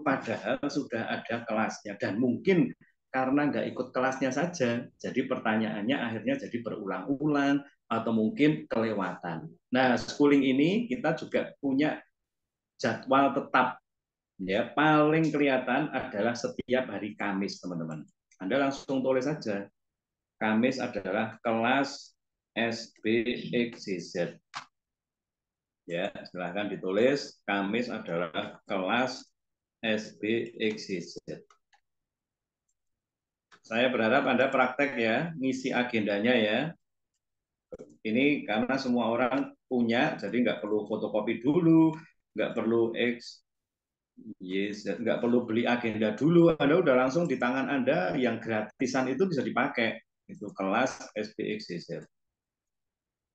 padahal sudah ada kelasnya. Dan mungkin karena nggak ikut kelasnya saja, jadi pertanyaannya akhirnya jadi berulang-ulang, atau mungkin kelewatan. Nah, schooling ini kita juga punya jadwal tetap. Ya, paling kelihatan adalah setiap hari Kamis, teman-teman. Anda langsung tulis saja. Kamis adalah kelas SBXZ. Ya, silahkan ditulis. Kamis adalah kelas SBXZ. Saya berharap Anda praktek ya, ngisi agendanya ya. Ini karena semua orang punya, jadi nggak perlu fotokopi dulu, nggak perlu nggak perlu beli agenda dulu. Anda udah langsung di tangan Anda yang gratisan itu bisa dipakai. Itu kelas SBXZ.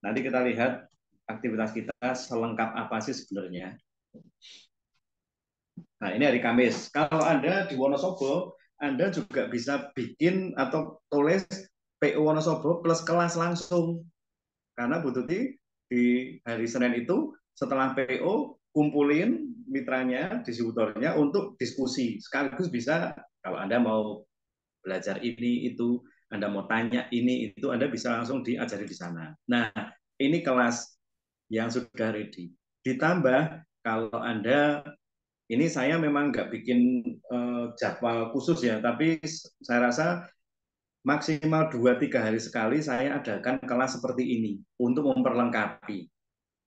Nanti kita lihat aktivitas kita selengkap apa sih sebenarnya. Nah, ini hari Kamis. Kalau Anda di Wonosobo, Anda juga bisa bikin atau tulis PO Wonosobo plus kelas langsung. Karena Bu Tuti di hari Senin itu setelah PO kumpulin mitranya, distributornya untuk diskusi. Sekaligus bisa kalau Anda mau belajar ini itu, Anda mau tanya ini itu, Anda bisa langsung diajari di sana. Nah, ini kelas yang sudah ready. Ditambah kalau Anda ini saya memang nggak bikin jadwal khusus ya, tapi saya rasa maksimal 2-3 hari sekali saya adakan kelas seperti ini untuk memperlengkapi.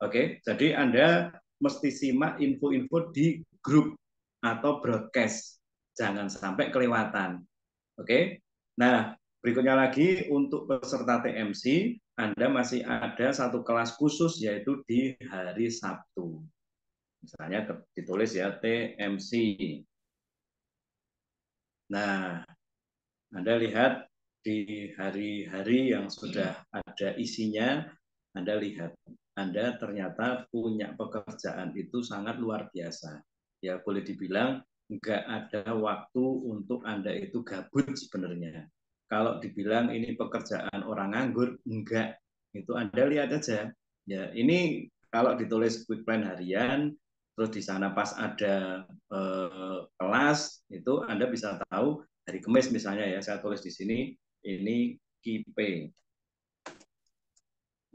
Oke, jadi Anda mesti simak info-info di grup atau broadcast. Jangan sampai kelewatan. Oke. Nah, berikutnya lagi untuk peserta TMC, Anda masih ada satu kelas khusus yaitu di hari Sabtu. Misalnya ditulis ya TMC. Nah, Anda lihat di hari-hari yang sudah ada isinya, Anda lihat, Anda ternyata punya pekerjaan itu sangat luar biasa. Ya, boleh dibilang nggak ada waktu untuk Anda itu gabut sebenarnya. Kalau dibilang ini pekerjaan orang nganggur, enggak. Itu Anda lihat aja. Ya, ini kalau ditulis quick plan harian, terus di sana pas ada kelas, itu Anda bisa tahu hari Kamis misalnya ya, saya tulis di sini, ini KIP.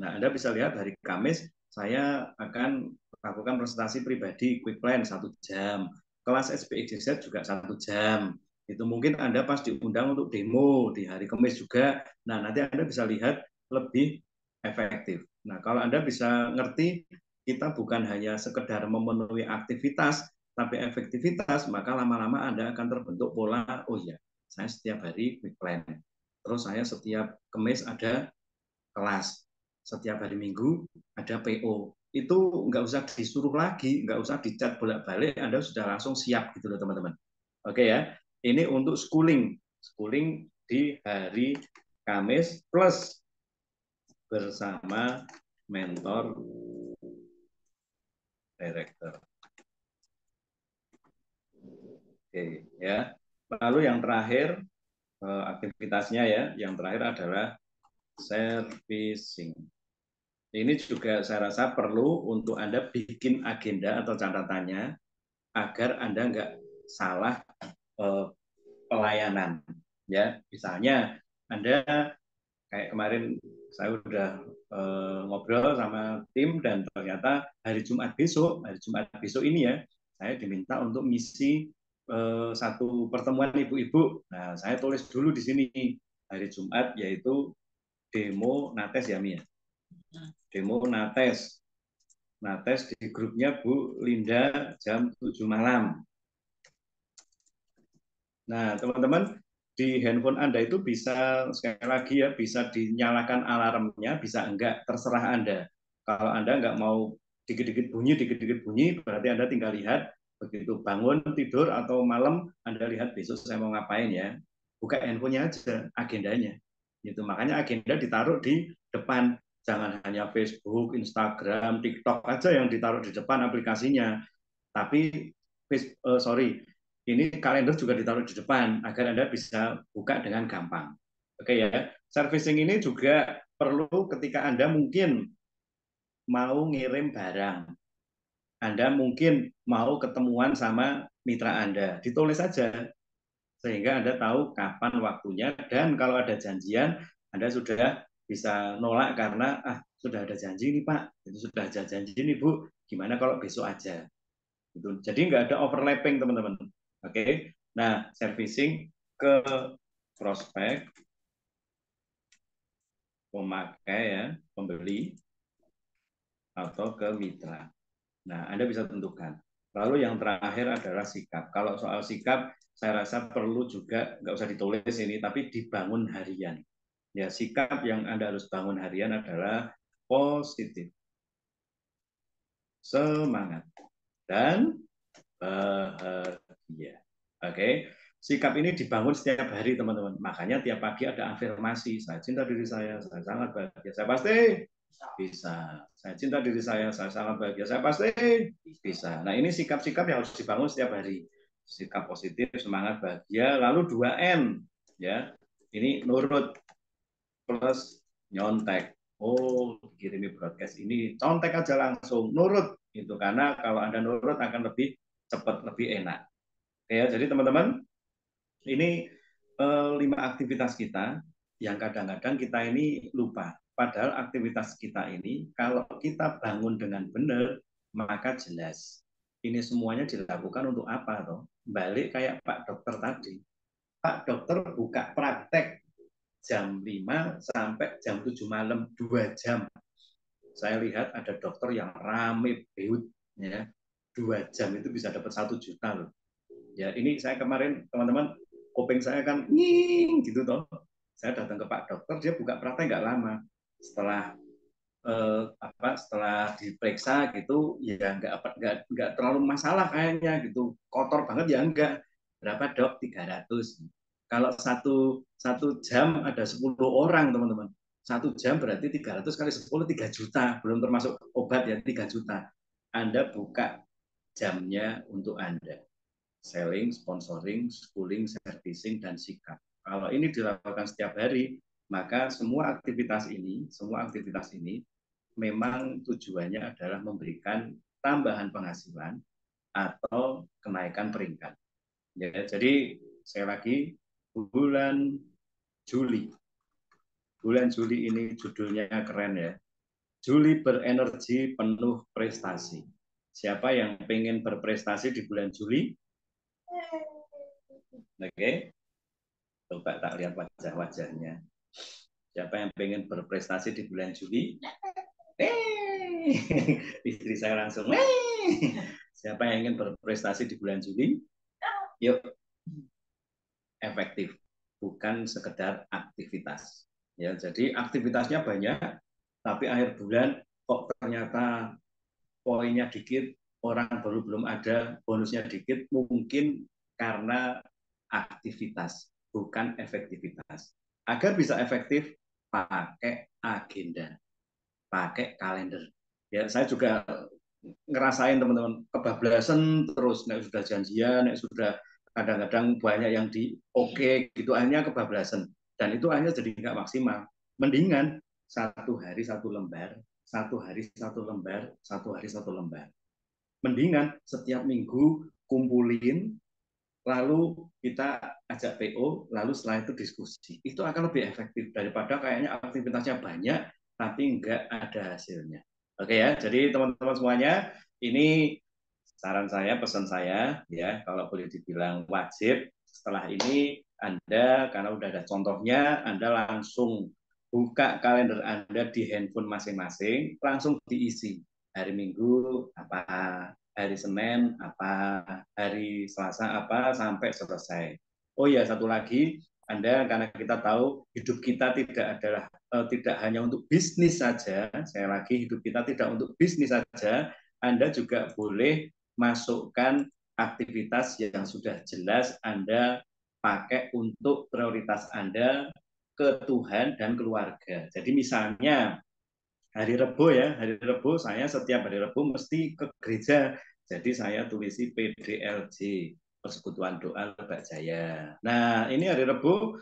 Nah, Anda bisa lihat hari Kamis, saya akan lakukan presentasi pribadi, quick plan 1 jam. Kelas SPXZ juga 1 jam. Itu mungkin Anda pas diundang untuk demo di hari Kamis juga. Nah, nanti Anda bisa lihat lebih efektif. Nah, kalau Anda bisa ngerti, kita bukan hanya sekedar memenuhi aktivitas, tapi efektivitas, maka lama-lama Anda akan terbentuk pola, oh ya, saya setiap hari quick plan. Terus saya setiap Kamis ada kelas. Setiap hari Minggu ada PO. Itu nggak usah disuruh lagi, nggak usah dicat bolak-balik, Anda sudah langsung siap gitu loh teman-teman. Oke ya, ini untuk schooling. Schooling di hari Kamis plus bersama mentor director. Oke, ya. Lalu yang terakhir aktivitasnya ya, yang terakhir adalah servicing. Ini juga saya rasa perlu untuk Anda bikin agenda atau catatannya agar Anda nggak salah pelayanan. Ya, misalnya Anda kayak kemarin saya udah ngobrol sama tim dan ternyata hari Jumat besok ini ya, saya diminta untuk ngisi satu pertemuan ibu-ibu. Nah, saya tulis dulu di sini hari Jumat yaitu demo nates ya Mia. Demo nates. Nates di grupnya Bu Linda jam 7 malam. Nah, teman-teman, di handphone Anda itu bisa, sekali lagi ya, bisa dinyalakan alarmnya, bisa enggak, terserah Anda. Kalau Anda enggak mau dikit-dikit bunyi, berarti Anda tinggal lihat, begitu bangun, tidur, atau malam, Anda lihat besok saya mau ngapain ya. Buka handphonenya aja, agendanya. Gitu. Makanya agenda ditaruh di depan. Jangan hanya Facebook, Instagram, TikTok aja yang ditaruh di depan aplikasinya. Tapi, ini kalender juga ditaruh di depan agar Anda bisa buka dengan gampang. Oke ya, servicing ini juga perlu ketika Anda mungkin mau ngirim barang. Anda mungkin mau ketemuan sama mitra Anda, ditulis saja sehingga Anda tahu kapan waktunya dan kalau ada janjian Anda sudah bisa nolak karena sudah ada janji nih Pak, itu sudah ada janji nih Bu, gimana kalau besok aja. Gitu. Jadi nggak ada overlapping teman-teman. Oke, nah servicing ke prospek, pemakai ya, pembeli atau ke mitra. Nah, Anda bisa tentukan. Lalu yang terakhir adalah sikap. Kalau soal sikap, saya rasa perlu juga nggak usah ditulis ini, tapi dibangun harian. Ya, sikap yang Anda harus bangun harian adalah positif, semangat, dan bahagia. Oke, sikap ini dibangun setiap hari teman-teman. Makanya tiap pagi ada afirmasi. Saya cinta diri saya sangat bahagia. Saya pasti bisa. Saya cinta diri saya sangat bahagia. Saya pasti bisa. Nah ini sikap-sikap yang harus dibangun setiap hari. Sikap positif, semangat, bahagia. Lalu 2N, ya. Ini nurut plus nyontek. Oh, kirimi broadcast ini contek aja langsung nurut itu karena kalau Anda nurut akan lebih cepat, lebih enak. Ya, jadi teman-teman, ini 5 aktivitas kita yang kadang-kadang kita ini lupa. Padahal aktivitas kita ini kalau kita bangun dengan benar, maka jelas. Ini semuanya dilakukan untuk apa toh? Balik kayak Pak Dokter tadi. Pak Dokter buka praktek jam 5 sampai jam 7 malam 2 jam. Saya lihat ada dokter yang rame beut ya. 2 jam itu bisa dapat 1 juta loh. Ya, ini saya kemarin teman-teman kuping saya kan nying gitu toh. Saya datang ke Pak Dokter, dia buka praktek nggak lama. Setelah diperiksa gitu ya nggak terlalu masalah kayaknya gitu. Kotor banget ya enggak. Berapa Dok? 300. Kalau satu jam ada 10 orang teman-teman. 1 jam berarti 300 kali 10 3 juta, belum termasuk obat ya 3 juta. Anda buka jamnya untuk Anda. Selling, sponsoring, schooling, servicing, dan sikap. Kalau ini dilakukan setiap hari, maka semua aktivitas ini memang tujuannya adalah memberikan tambahan penghasilan atau kenaikan peringkat. Ya, jadi sekali lagi bulan Juli. Bulan Juli ini judulnya keren ya. Juli berenergi penuh prestasi. Siapa yang pengen berprestasi di bulan Juli? Oke, coba tak lihat wajah-wajahnya. Siapa yang pengen berprestasi di bulan Juli? Istri saya langsung. Siapa yang ingin berprestasi di bulan Juli? Yuk, efektif, bukan sekedar aktivitas. Ya, jadi aktivitasnya banyak, tapi akhir bulan kok ternyata poinnya dikit, orang baru belum ada, bonusnya dikit, mungkin karena aktivitas, bukan efektivitas. Agar bisa efektif, pakai agenda, pakai kalender. Ya, saya juga ngerasain teman-teman kebablasan terus, nek sudah janjian, nek sudah kadang-kadang banyak yang di oke gitu, akhirnya kebablasan. Dan itu akhirnya jadi nggak maksimal. Mendingan 1 hari 1 lembar, 1 hari 1 lembar, 1 hari 1 lembar. Mendingan setiap minggu kumpulin, lalu kita ajak PO, lalu setelah itu diskusi. Itu akan lebih efektif daripada kayaknya aktivitasnya banyak, tapi nggak ada hasilnya. Oke ya, jadi teman-teman semuanya, ini saran saya, pesan saya, ya, kalau boleh dibilang wajib, setelah ini Anda, karena udah ada contohnya, Anda langsung buka kalender Anda di handphone masing-masing, langsung diisi. Hari Minggu apa, hari Senin apa, hari Selasa apa, sampai selesai. Oh ya, satu lagi, Anda, karena kita tahu hidup kita tidak hanya untuk bisnis saja, saya lagi hidup kita tidak untuk bisnis saja, Anda juga boleh masukkan aktivitas yang sudah jelas Anda pakai untuk prioritas Anda ke Tuhan dan keluarga. Jadi misalnya hari Rebo ya, hari Rebo saya setiap hari Rebo mesti ke gereja. Jadi saya tulisi PDLJ, Persekutuan Doa Lebak Jaya. Nah, ini hari Rebo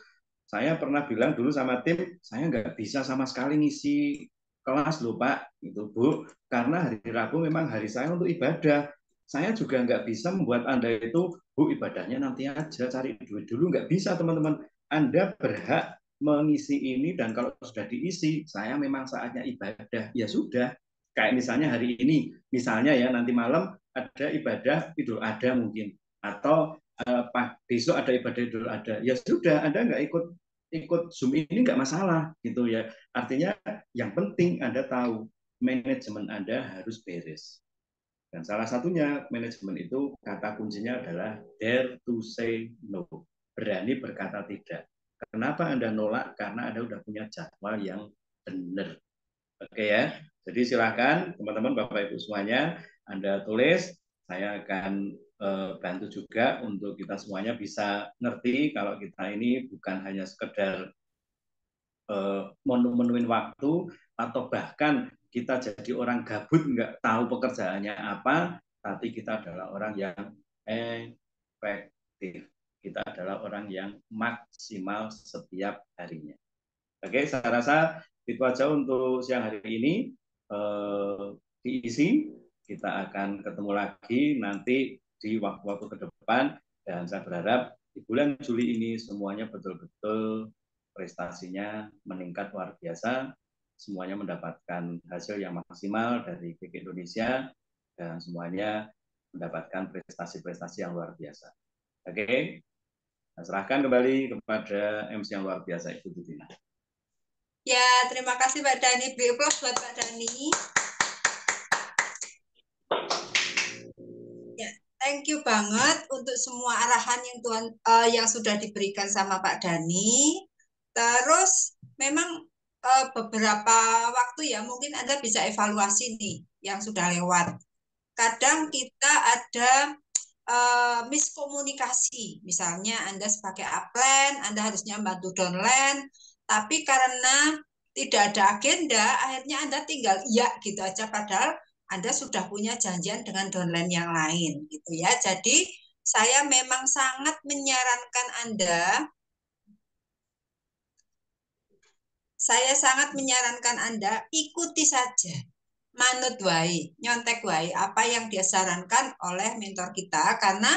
saya pernah bilang dulu sama tim, saya nggak bisa sama sekali ngisi kelas loh Pak, itu Bu, karena hari Rabu memang hari saya untuk ibadah. Saya juga nggak bisa membuat Anda itu, Bu, ibadahnya nanti aja, cari duit dulu, nggak bisa teman-teman. Anda berhak mengisi ini, dan kalau sudah diisi, saya memang saatnya ibadah, ya sudah. Kayak misalnya hari ini, misalnya ya nanti malam ada ibadah Idul Adha mungkin, atau besok ada ibadah Idul Adha, ya sudah, Anda nggak ikut Zoom ini nggak masalah gitu ya. Artinya yang penting Anda tahu manajemen Anda harus beres. Dan salah satunya manajemen itu kata kuncinya adalah dare to say no. Berani berkata tidak. Kenapa Anda nolak? Karena Anda udah punya jadwal yang benar. Oke ya. Jadi silakan teman-teman Bapak Ibu semuanya Anda tulis. Saya akan bantu juga untuk kita semuanya bisa ngerti kalau kita ini bukan hanya sekedar menuin waktu, atau bahkan kita jadi orang gabut nggak tahu pekerjaannya apa, tapi kita adalah orang yang efektif. Kita adalah orang yang maksimal setiap harinya. Oke, saya rasa itu aja untuk siang hari ini. Diisi, kita akan ketemu lagi nanti di waktu-waktu ke depan, dan saya berharap di bulan Juli ini semuanya betul-betul prestasinya meningkat luar biasa, semuanya mendapatkan hasil yang maksimal dari PK Indonesia, dan semuanya mendapatkan prestasi-prestasi yang luar biasa. Oke, saya serahkan kembali kepada MC yang luar biasa, Ibu Tutina.
Ya, terima kasih Pak Dhani. Beri aplaus buat Pak Dhani. Ya, thank you banget untuk semua arahan yang yang sudah diberikan sama Pak Dhani. Terus memang beberapa waktu ya mungkin Anda bisa evaluasi nih yang sudah lewat. Kadang kita ada miskomunikasi. Misalnya Anda sebagai upline, Anda harusnya bantu downline, tapi karena tidak ada agenda, akhirnya Anda tinggal iya gitu aja, padahal Anda sudah punya janjian dengan downline yang lain gitu ya. Jadi saya memang sangat menyarankan Anda ikuti saja, manut wae, nyontek wae apa yang disarankan oleh mentor kita, karena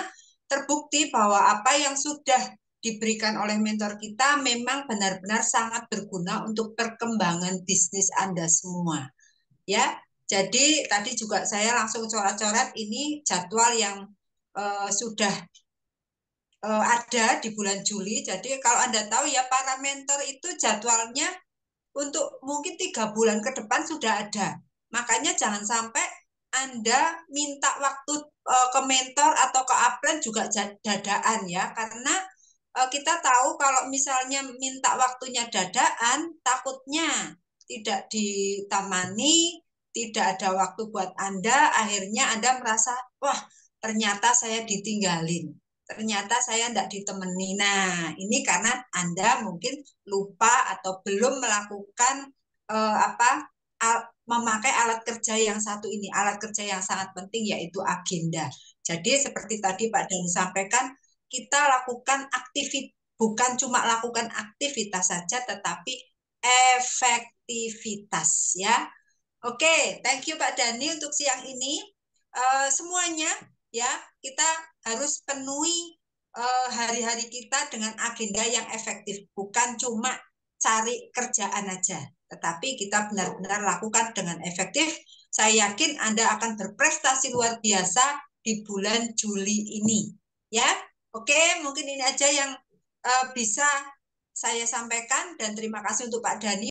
terbukti bahwa apa yang sudah diberikan oleh mentor kita memang benar-benar sangat berguna untuk perkembangan bisnis Anda semua. Ya, jadi tadi juga saya langsung coret-coret ini jadwal yang sudah ada di bulan Juli. Jadi kalau Anda tahu ya, para mentor itu jadwalnya untuk mungkin 3 bulan ke depan sudah ada. Makanya jangan sampai Anda minta waktu ke mentor atau ke upline juga dadaan ya, karena kita tahu kalau misalnya minta waktunya dadaan, takutnya tidak ditamani, tidak ada waktu buat Anda, akhirnya Anda merasa, wah ternyata saya ditinggalin, ternyata saya tidak ditemani. Nah, ini karena Anda mungkin lupa atau belum melakukan memakai alat kerja yang satu ini, alat kerja yang sangat penting yaitu agenda. Jadi seperti tadi Pak Dhani sampaikan, kita lakukan bukan cuma lakukan aktivitas saja, tetapi efektivitas ya. Oke, thank you Pak Dhani untuk siang ini. Semuanya ya, kita harus penuhi hari-hari kita dengan agenda yang efektif, bukan cuma cari kerjaan aja, tetapi kita benar-benar lakukan dengan efektif. Saya yakin Anda akan berprestasi luar biasa di bulan Juli ini ya. Oke, mungkin ini aja yang bisa saya sampaikan, dan terima kasih untuk Pak Dhani.